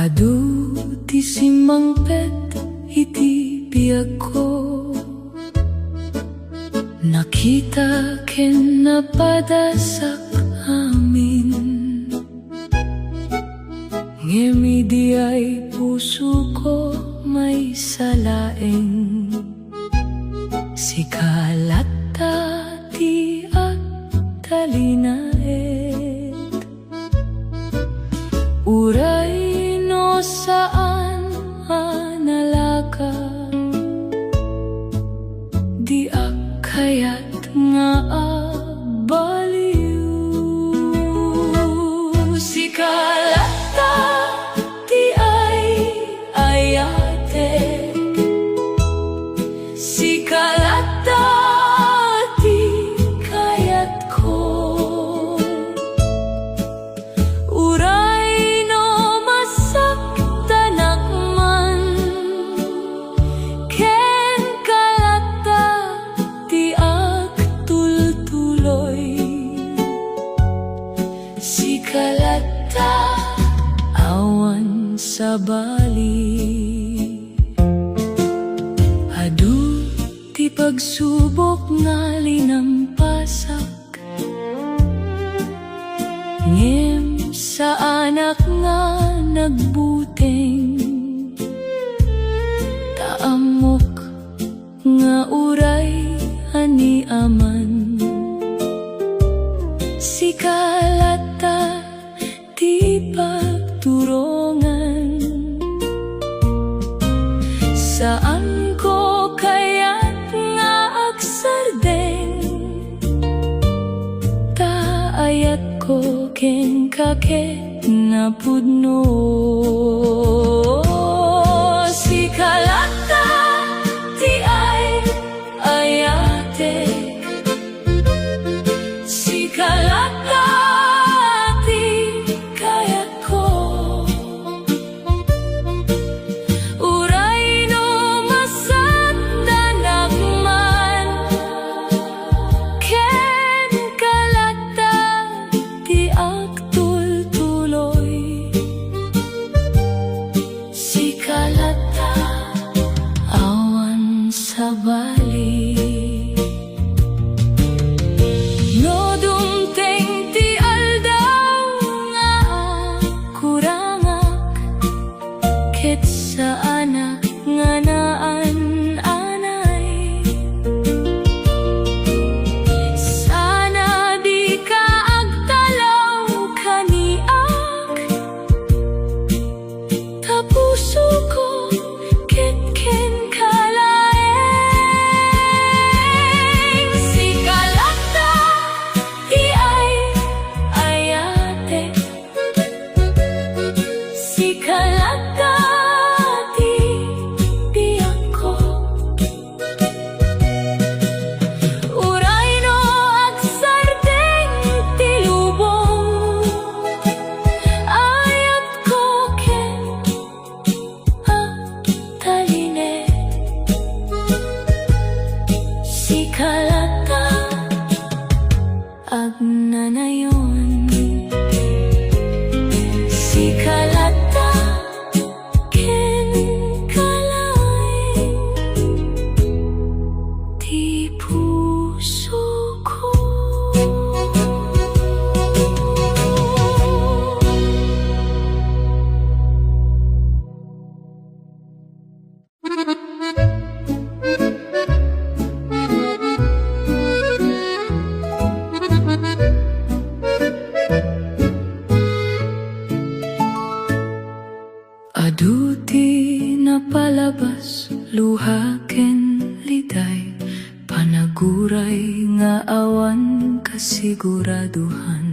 Adu ti simangpet iti biyag ko, nakita ken napadasak amin. Ngemi di ay puso ko may salaeng, sikalata ti at talinaet. Uray no saan analaka, di akayat nga baliw. Sikalata ti ay ayatek, sikalata ti kayat ko. Uray no masaktanak man, ken kalata ti agtultuloy. Sikalata awan sa bali, adu ti pagsubok nga linampasak. Ngem sa anak nga nagbuteng, taamok nga uray ani aman. Sikalata ti pagturongan, saan ko kaya't nga agsardeng, taayat ko ken kaket na pudno. Sikalata ti ay ayatek, sikalata ti kayat ko. Uray no masaktanak man, ken kalata ti agtultuloy. Sikalata awan sa bali, no dumteng ti aldaw nga kurangak, ket sa anak nga naan-anay. Sana di ka agtalaw kaniak, tapuso ko ken kalaeng. Sikalata ti ay ayatek, sikalata ti biyak ko. Uray no agsardeng ti lubong, ayat ko ken talinet. Sikalata agnanayon, sikalata ken kalaeng ti puso ko. Adu ti napalabas luha ken liday, panaguray nga awan kasiguraduhan.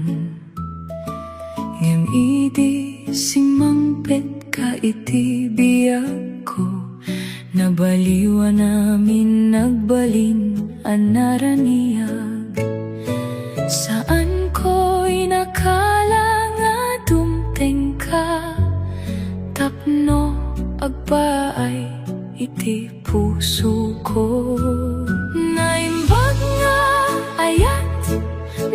Ngem idi simangpet ka iti biyag ko, nabaliwan namin nagbalin anaraniag. Saan ko'y nakala nga dumteng ka, tapno agpaay iti puso ko. Naimbag nga ayat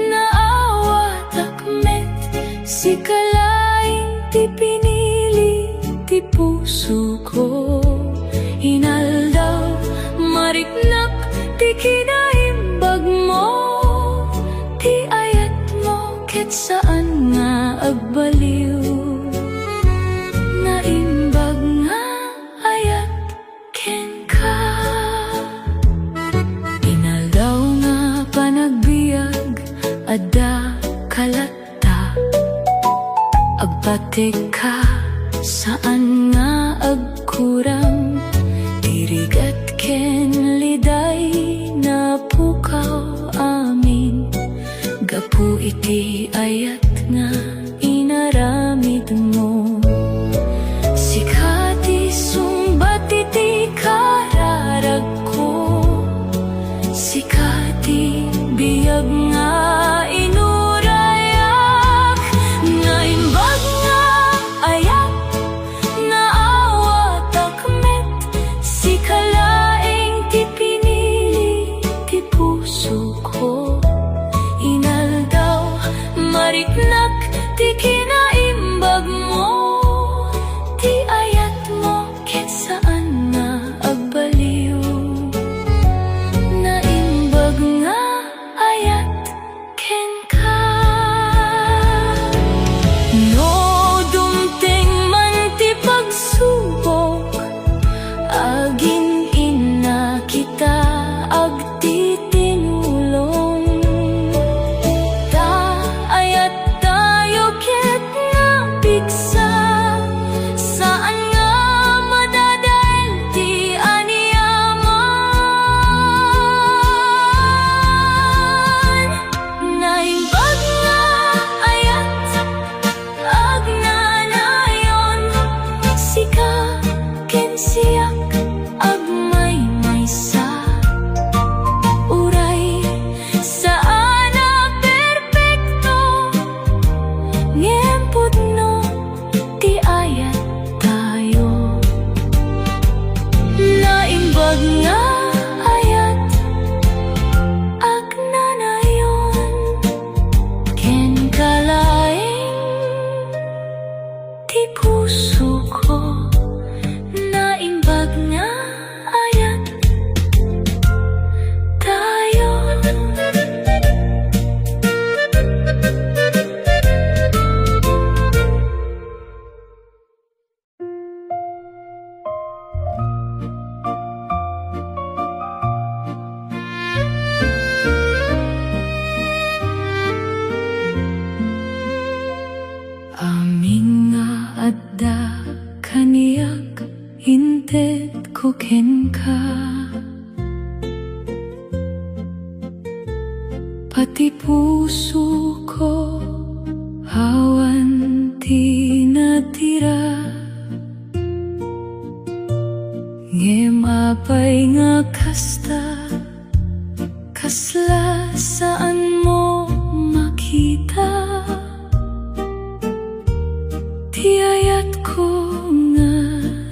na awat akmet, si kalaing ti pinili ti puso ko. Inaldaw, mariknak, ti kinaimbag mo, ti ayat mo, ket saan nga agbaliw. Naimbag nga ayat ken ka. Inaldaw nga panagbiag, adda kalata, agpatek ka, saan nga agkurang, dirigat ken liday na pukaw amin, gapu iti ayat nga inaramid mo. Sikati sumbat iti kararag ko, sikati biyag nga inurayak, nga imbag nga ayak na awat akmet, sikalaeng ti pinili ti puso ko. Inaldaw, mariknak, ti kinaimbag mo, ti ayat mo, ket saan nga agbaliw. Naimbag nga ayat ken ka. No dumteng man ti pagsubok, aging ina kita agtitinulong. Ta ayat tayo ket nga piksa, saan nga madadael ti aniyaman. Naimbag nga ayat agnanayon, sika ken siak agmaymaysa, uray saan na perpekto, ngem pudno ti ayat tayo. Naimbag nga ayat agnanayon, ken kalaeng ti puso ko. Naimbag nga ayat tayo. Amin nga adda kaniyak, inted ko ken ka. Pati puso ko awan ti natira, ngem apay nga kasta, kasla saan mo makita. Ti ayat ko nga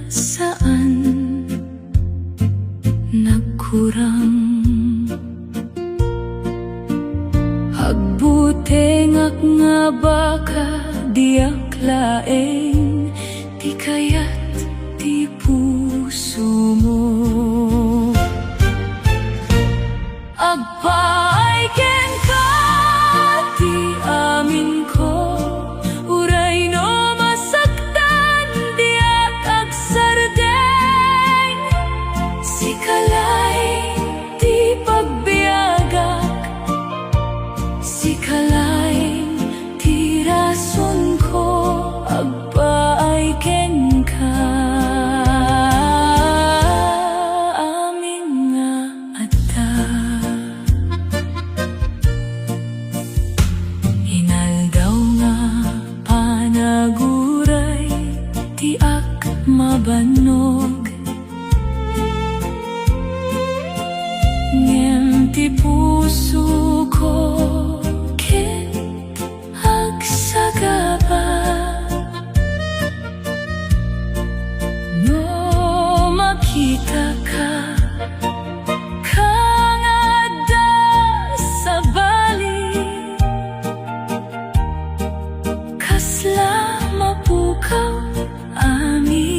saan nagkurang, agbutengak nga baka diak laeng, ti kayat ti puso mo. Agpaay ken ka ti amin ko, uray no masaktan diak agsardeng, sikalaeng ti pagbiagak, sikalaeng ti rason ko, agpaay ken ka. Amin nga adda, inaldaw nga panaguray, ti ak mabanog, ngem ti puso ko ken agsagaba. No makita ka, kang adda sa bali, kasla mapukaw amin.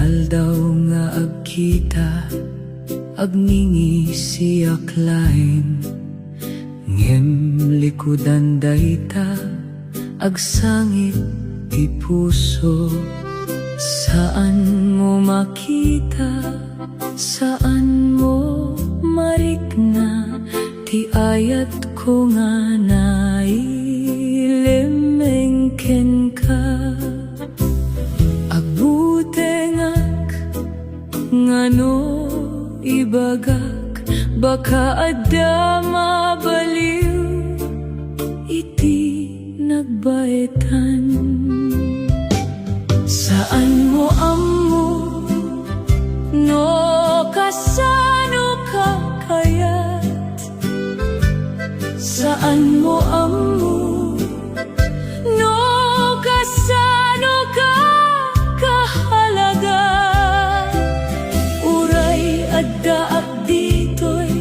Aldaw nga agkita, agningi siya klaim, ngem likudan dayta, agsangit ti puso. Saan mo makita, saan mo marikna, ti ayat ko nga nailimengken ka. Agbutingak ngano ibagak, baka adda mabaliw iti nagbaetan. Saan mo ammo no kasano ka kayat? Saan mo ammo no kasano ka kahalaga? Uray adda dito'y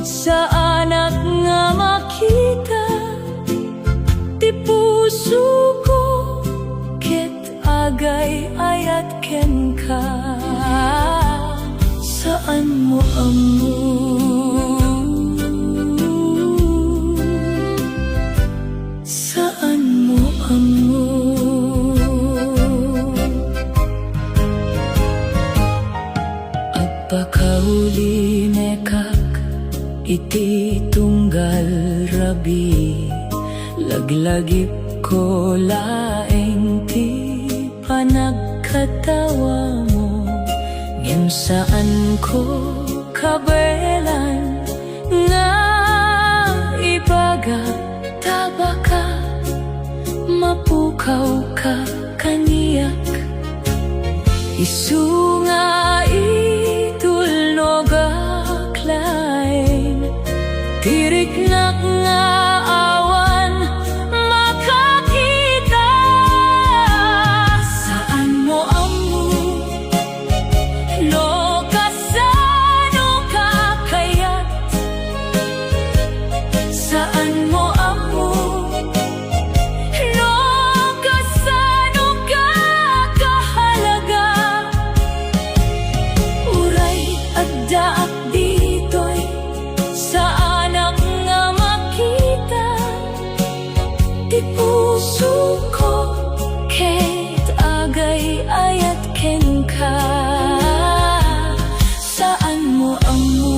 sa anak nga makita, ti puso ko ket agay ayat ken ka. Saan mo ammo? Saan mo ammo? Agpakauli mekak iti tunggal rabi, laglagip ko laeng ti panagkatawa mo, ngem saan ko kabelan nga ibaga, tabaka mapukaw ka kaniyak. Isu nga itulnog aklain, tiriknak nga awan makakita. Saan mo ammo no kasano ka kayat? Saan mo ammo no kasano ka kahalaga? Uray adda dito'y sa anak nga makita, ti puso ko ket agay ayat ken ka. Saan mo ammo?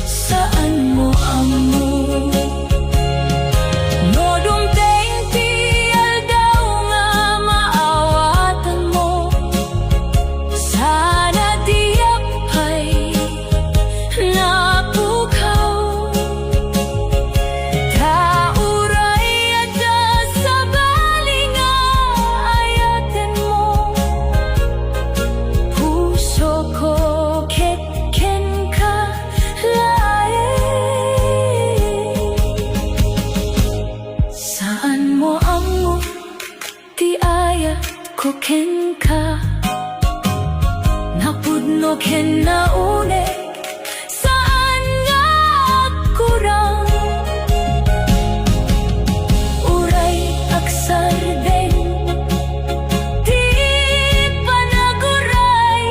Saan mo ammo? No dumteng ti aldaw nga maawatan mo, sana di apay napukaw. Tauray adda sa baling nga ayaten mo, puso ko ket ken ka laeng. Saan mo ammo ti ayat ko ken ka, napudno ken naunek, saan nga kurang? Uray agsardeng di panaguray,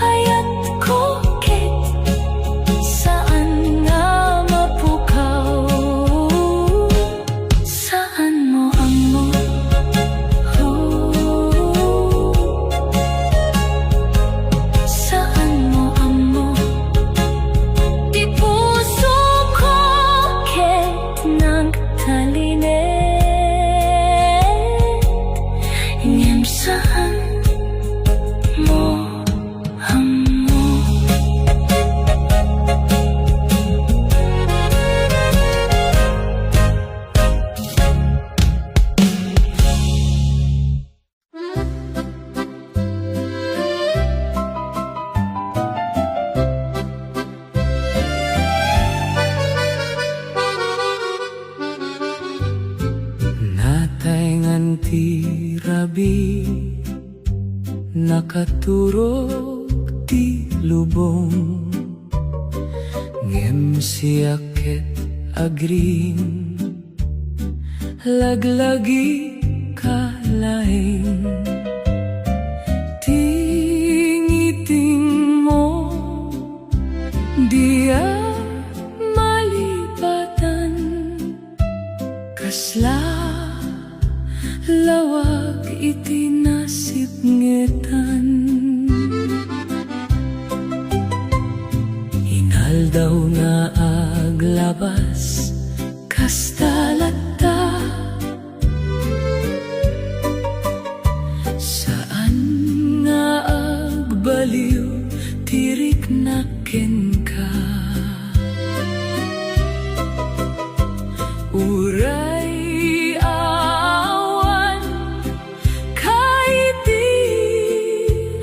ayat ko ket saan nga mapukaw? Saan mo ammo? Saan mo ammo? Di puso ko ket nagtalinet, ngem saan mo ammo? Natayngan ti rabi, nakaturog ti lubong, ngem siya ket agrim, laglagi kalaing tingiting mo diya malipatan kasla lawag iti nasipngetan inaldaw nga aglabas kastalata saan nga agbaliw tirik naken ka uray awan kay di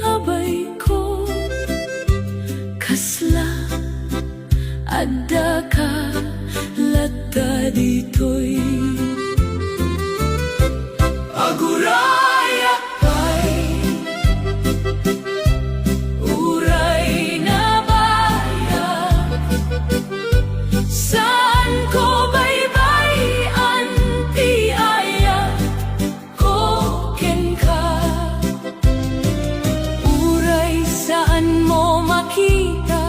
abay ko kasla adda ka lata ditoy aguray apay uray na baya saan ko baybayan ti aya ko ken ka uray saan mo makita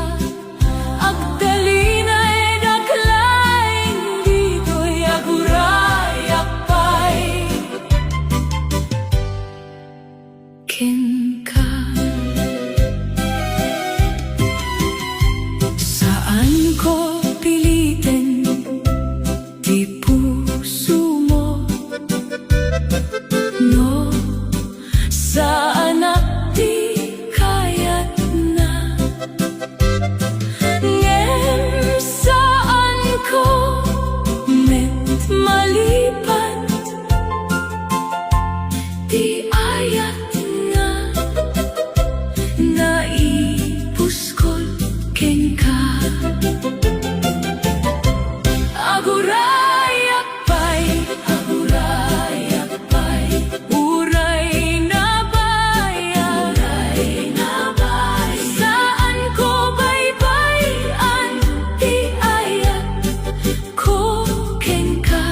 agdalinay daklaing dito'y aguray apay ken ka saan ko pilitin di puso mo no saan di kayat na ngem saan ko met malipat di ayat nga naipuskol ken ka aguray apay uray na baya saan ko baybayan ti ayat ko ken ka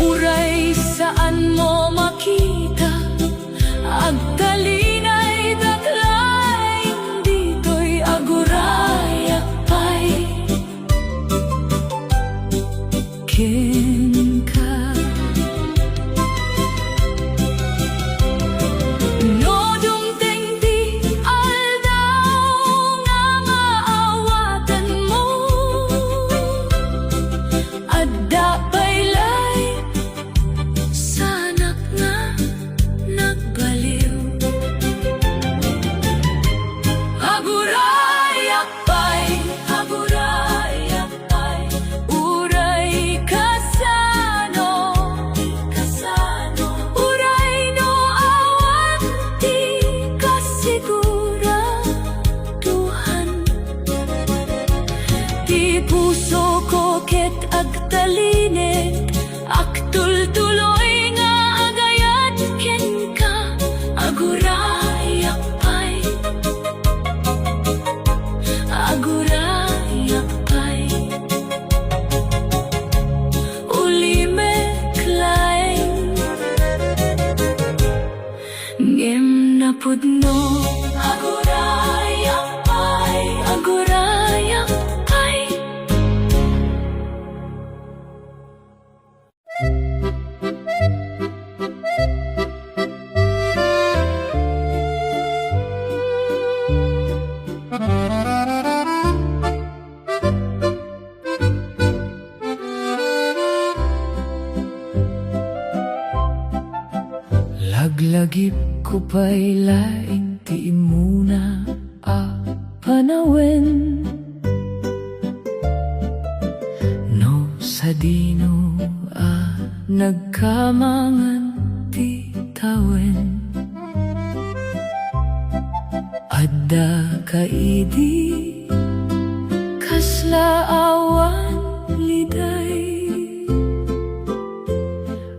uray saan mo makita agdalinay daklaing dito'y aguray apay ken ka no dumteng di aldaw nga maawatan mo adda baylay sanak nga nagbaliw aguray apay uray kasano uray no awan di kasiguraduhan di puso ko ket agtalinet aktultuloy nga agayat ken ka aguray apay ulimek laeng ngem napudno aguray apay laglagip ko pa'y laing ti imuna a panawen no sa dino a nagkamangan ti tawen adda kaidi kasla awan liday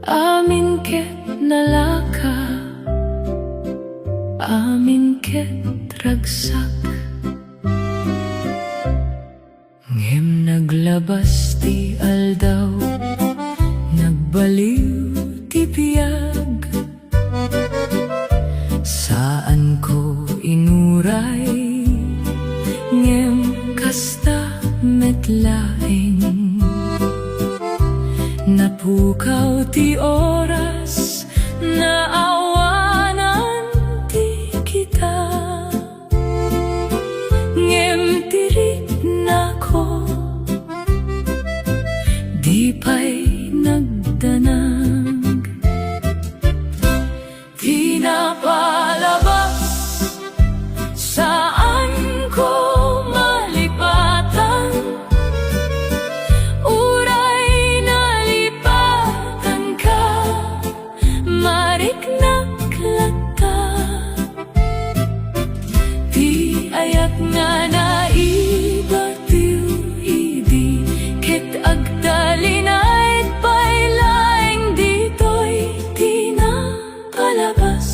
amin ket nalaka amin ket ragsak ngem naglabas ti aldaw baliw ti biyag. Saan ko inuray ngem kasta metlaeng. Napukaw ti oras na awanan ti kita. Ngem tirik na ko di pa'y nagdanag. Di napalabas saan ko malipatan. Uray nalipatan ka, mariknaklata. Di ayak nga naibatiw idi, ket agdalinait pailaeng dito'y di napalabas.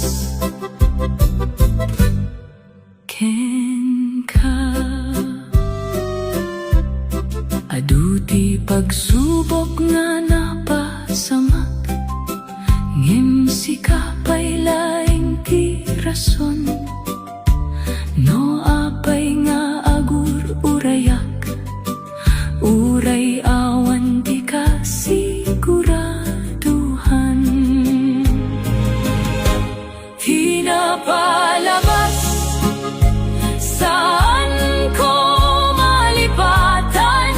Ken ka adu ti pagsubok nga napasamak, ngem sika pailaeng ti rason. No apay nga agur urayak, uray awan di ka siguraduhan. Di napalabas saan ko malipatan.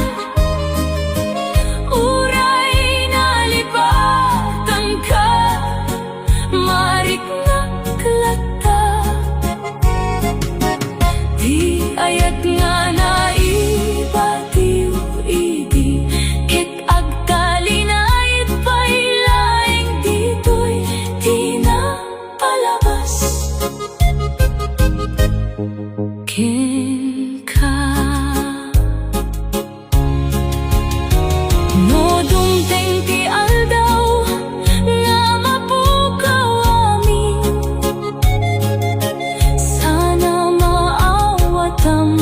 Uray nalipatan ka, mariknaklata. Di ayat nga naibatiw idi, ket agdalinait pailaeng dito'y di napalabas. Ken ka no dumteng ti aldaw nga mapukaw amin. Sana maawatam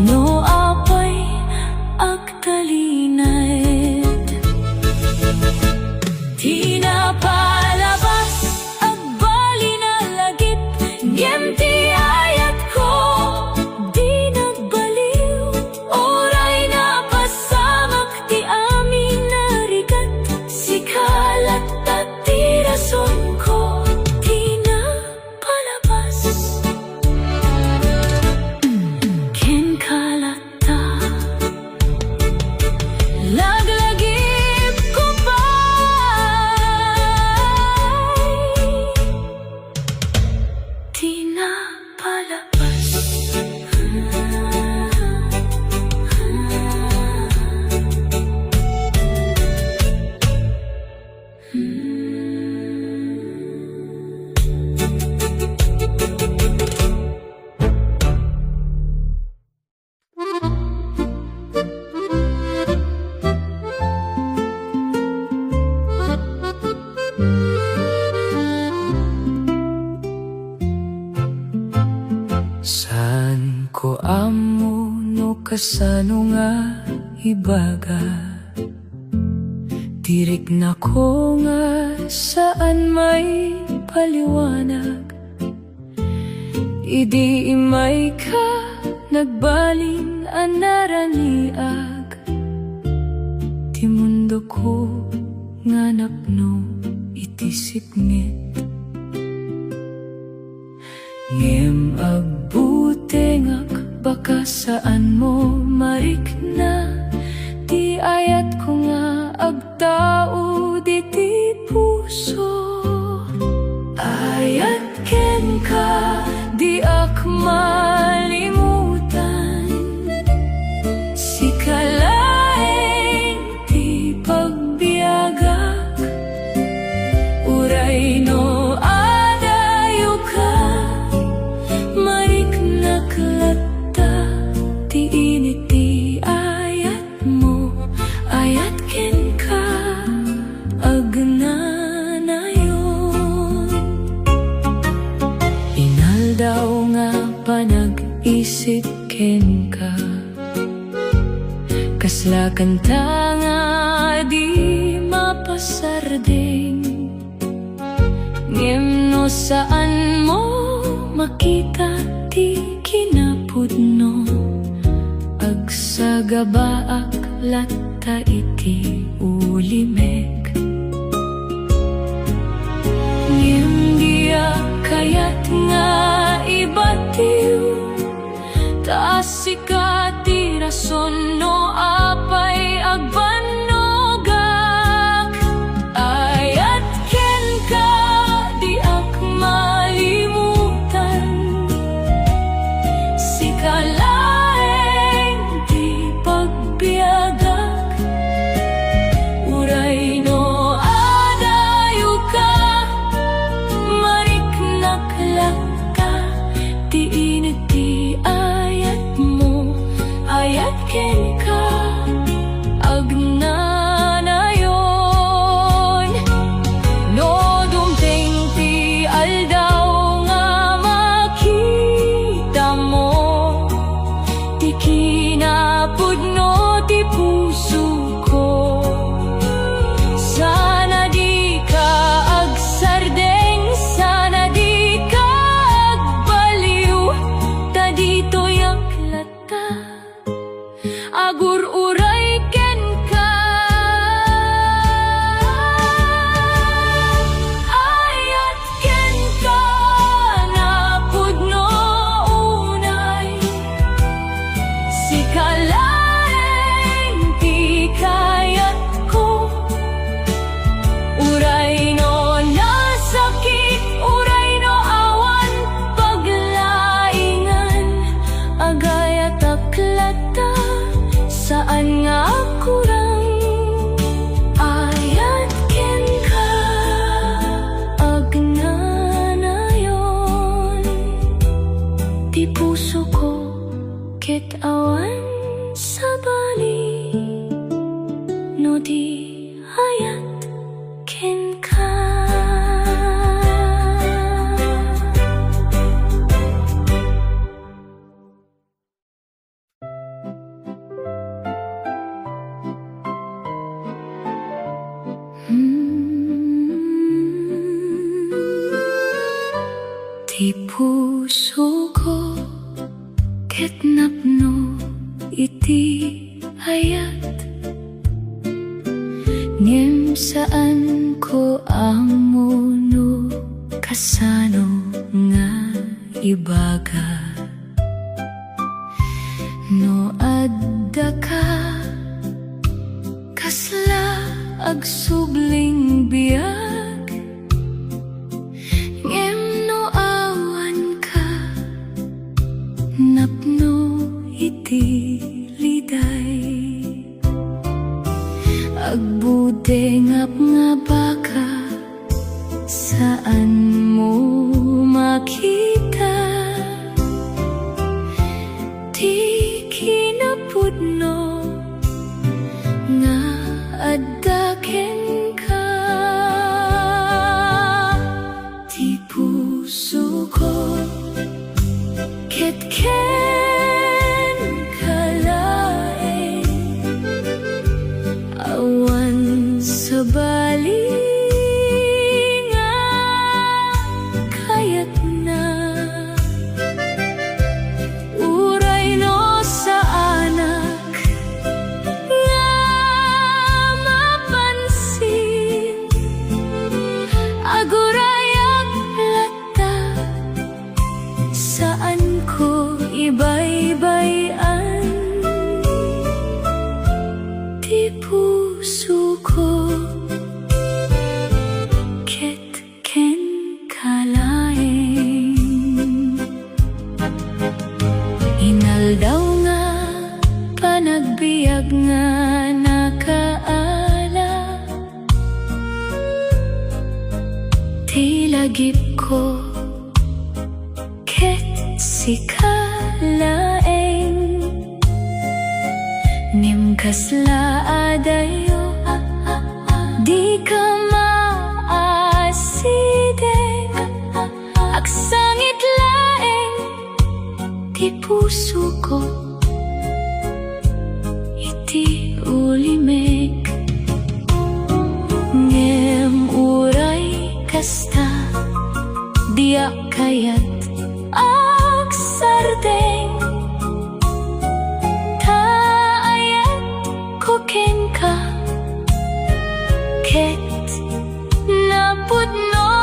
no apay agdalinait. Di napalabas agbali na lagip, ngem ti ayat ko di nagbaliw. Oray napasamak ti amin narigat, sikalat at ti rason ko di napalabas. Ken kalata laglagip ko pa'y di napalabas. Saan ko amo no kasano nga ibaga. Tirik na ko nga saan may paliwanag. Idi imay ka nagbalin anaraniag. Ti mundo ko nga napno iti sipngit. Ngem agbutengak baka saan mo marikna. Di ayat ko nga agtao di ti puso. Ayat ken ka di ak malimutan. Sikalaeng ti pagbiagak. Uray no adayo ka, mariknaklata. Ti init ti ayat mo, ayat ken ka agnanayon. Inaldaw nga panag-isip ken ka, kasla kanta nga di mapa sarding ngem no saan mo makita ti kinapudno agsagabaak latta iti ulimek ngem dia kayat nga ibatiw taas sikati rason no apay agbanogak ayat ken ka di ak malimutan sikalaeng di pagbiagak uray no adayo ka mariknak lang ka ti initi ayat mo ayat ken ka agnanayon no dumteng ti aldaw nga makita mo ti kinapudno ti puso ko sana di ka agsardeng sana di ka agbaliw ta dito yang lata agur uray ken ka ayat ken ka napudno unay sikalaeng ti kayat ko uray no nasakit uray no awan paglaingan agayat aklata saan nga kurang ayat ken ka agnanayon ti puso ko ket awan sa bali no di ayat ken ka Ti puso ko ket napno iti ayat ngem saan ko amuno kasano nga ibaga no adda ka kasla agsubling biag ngem no awan ka napno iti liday agbudengap nga baka saan mo makita ti kinapudno nga adda ken ka ti puso ko ket ken kalaeng awan sa bali nga kayat na uray no sa anak nga mapansin agurayak lata saan ko ibaybayan ti puso ko ket ken kalaeng inaldaw nga panagbiag nga nakaala ti lagip ko ket sikalaeng nim kasla adayo di ka maasideng aksangit laeng ti puso ko iti ulimek kasta dia kayat aksardeng taayat ko kenka ket napudno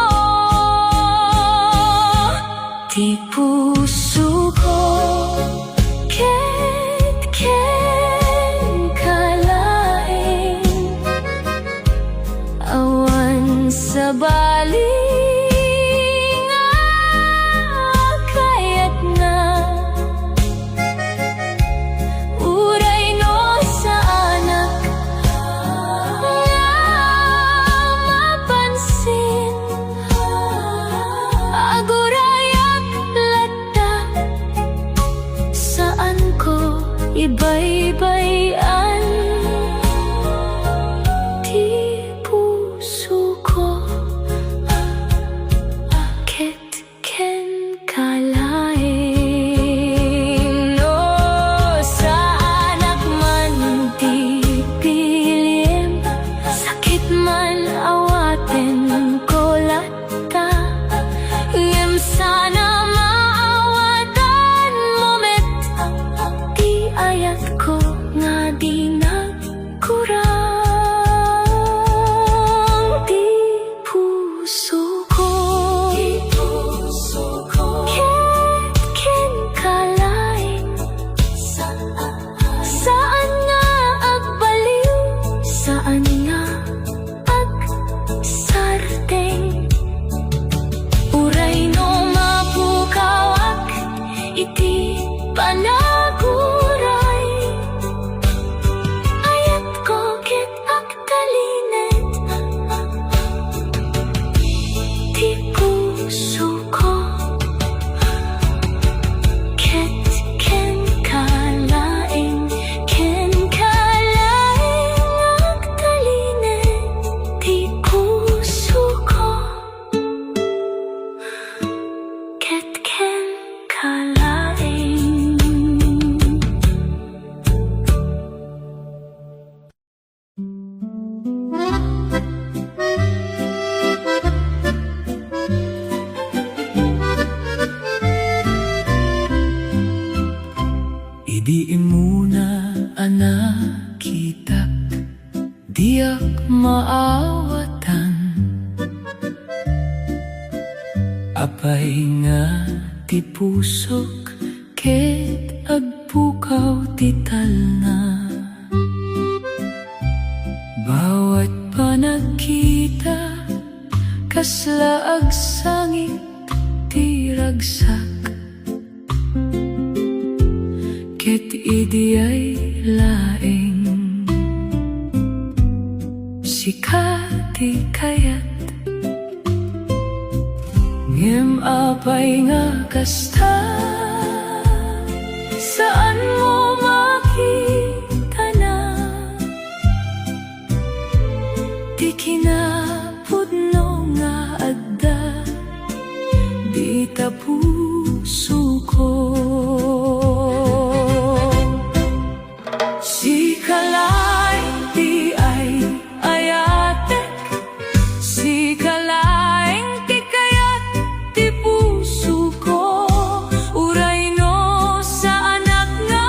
ti puso ko ket kalaing awan sa bali ibaybayan ti puso ko ket ken kalaing no sa anak man ti piliem sakit man awaten ko latta ngem sana ayat ko nga di nagkurang di puso ko ket ken kalaing saan nga agbaliw saan nga agsardeng uray no mapukawak iti panaguray ayat ko ket agtalinet ti puso ko ket ken kalaing agtalinet ti puso ko ket ken kalaing. Idi muna anak kita diak maawatan apay nga ti pusok ket agpukaw ti talna bawat panagkita kasla agsangit ti ragsak ket idi ay laeng sikati kayat ngem apay nga kasta saan mo makita na di kinapudno nga adda di ta puso ko si kalay ti ay ayatek si kalay ti kayat ti puso ko uray no sa anak nga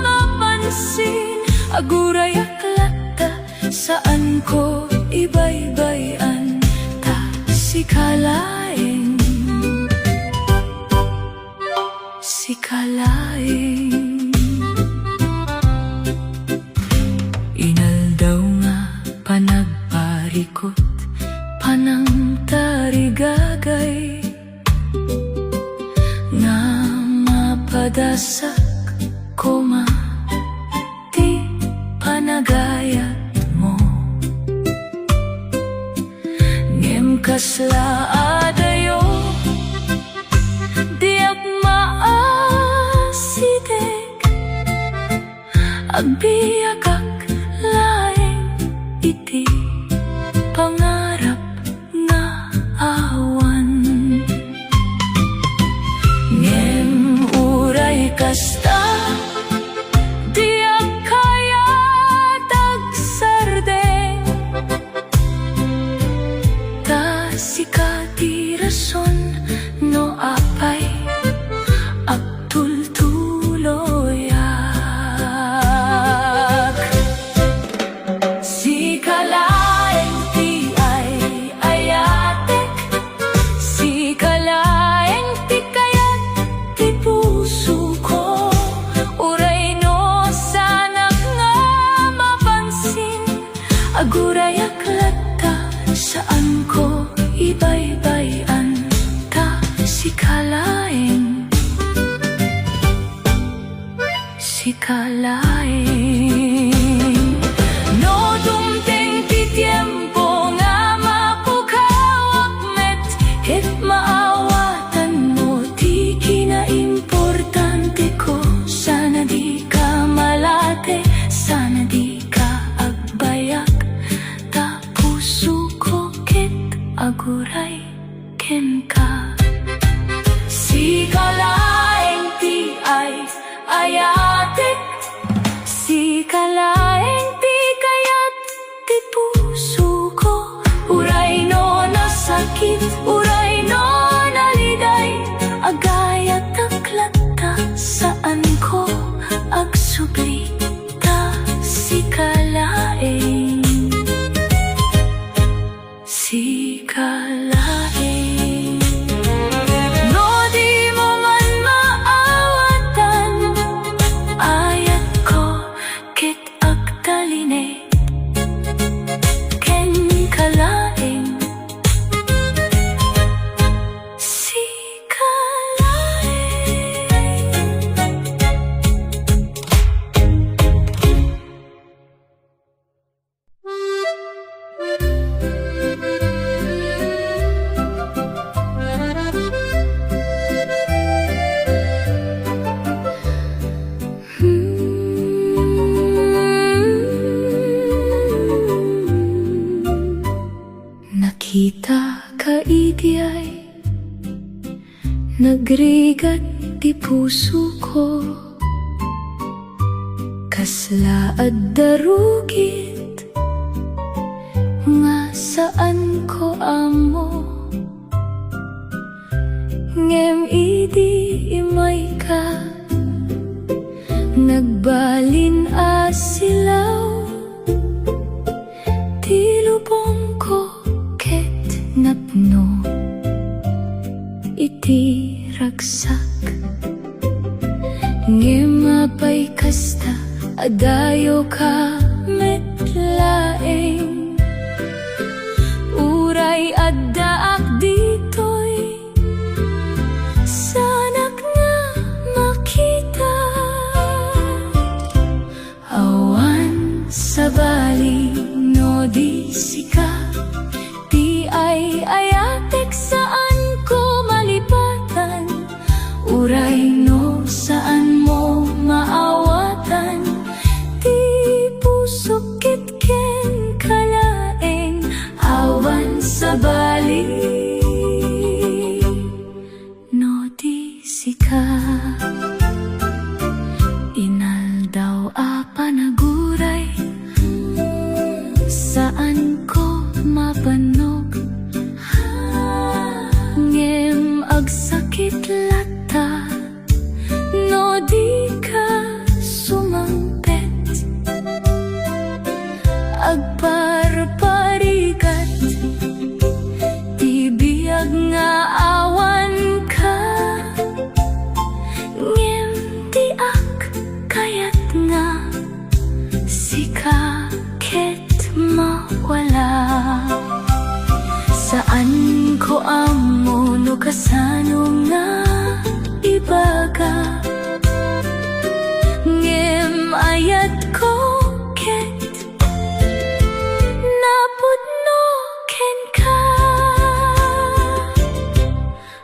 mapansin aguray aklata saan ko ibaybayan ta si kalaing si kalaing inaldaw nga panagparikot panang tarigagay nga mapadasak koma ti panagayat mo ngem kasla adayo diak maasidek agbiagak laeng iti pangarap nga awan ngem uray kasta diak kaya tagsardeng ta sika rason no apay agtultuloyak. Si kalaeng ti ay ayatek, si kalaeng ti kayat ti puso ko. Uray no sanak nga mapansin, agurayak latta saan ko ibaybayan ta. Si kalaeng, si kalaeng no dumteng ti tiempo nga mapukawak met ket maawatan mo ti kinaimportante ko. Sana di ka malate, sana di ka agbayak ta puso ko ket aguray ken ka. Si kalaeng ti ay ayatek, si kalaeng ti kayat ti puso ko. Uray no nasakit, uray no naliday, agayat aklata saan ko agsublita. Si kalaeng, si kalaeng no di mo man maawatan, ayat ko ket agtalinay ken kalaeng. Si nakita ka iti ay nagrigat ti puso ko, kasla at darugit nga saan ko amo. Ngem idi imay ka nagbalin asilaw, ti lubong ko ket napno iti ragsak. Ngem apay kasta adayo ka met laeng, uray addaak ditoy sanak nga makita. Awan sa bali no di sika, ti ay ayatek saan ko malipatan. Uray no saan mo maawatan, ti puso ket ken kalaeng. Awan sa bali no di sika, inaldaw a panaguray saan ko mapanog. Ngem agsakit lata no di ka sumampet, agparparigat ti biyag nga awan ka. Ngem di ak kayat nga sika ket mawala. Saan ko amo no kasano nga ibaga, ngem ayat ko ket napudno ken ka.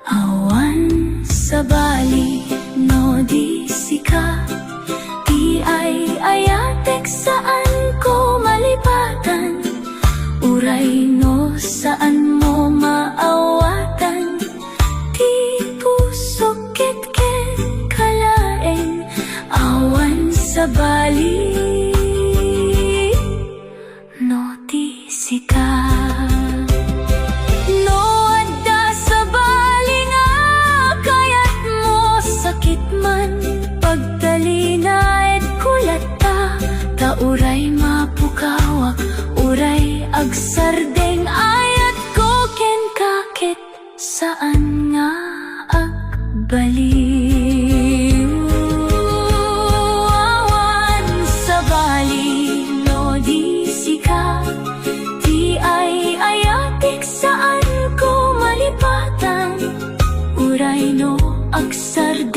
Awan sa bali no di sika, ti ay ayatek saan ko malipatan. Uray no saan mo maawatan, ti puso ket ken kalaeng. Awan sa bali no di sika, no adda sa bali sardeng ayat ko ken kakit saan nga agbaliw. Awan sa bali no di sika, di ay ayatik saan ko malipatan. Uray no agsardeng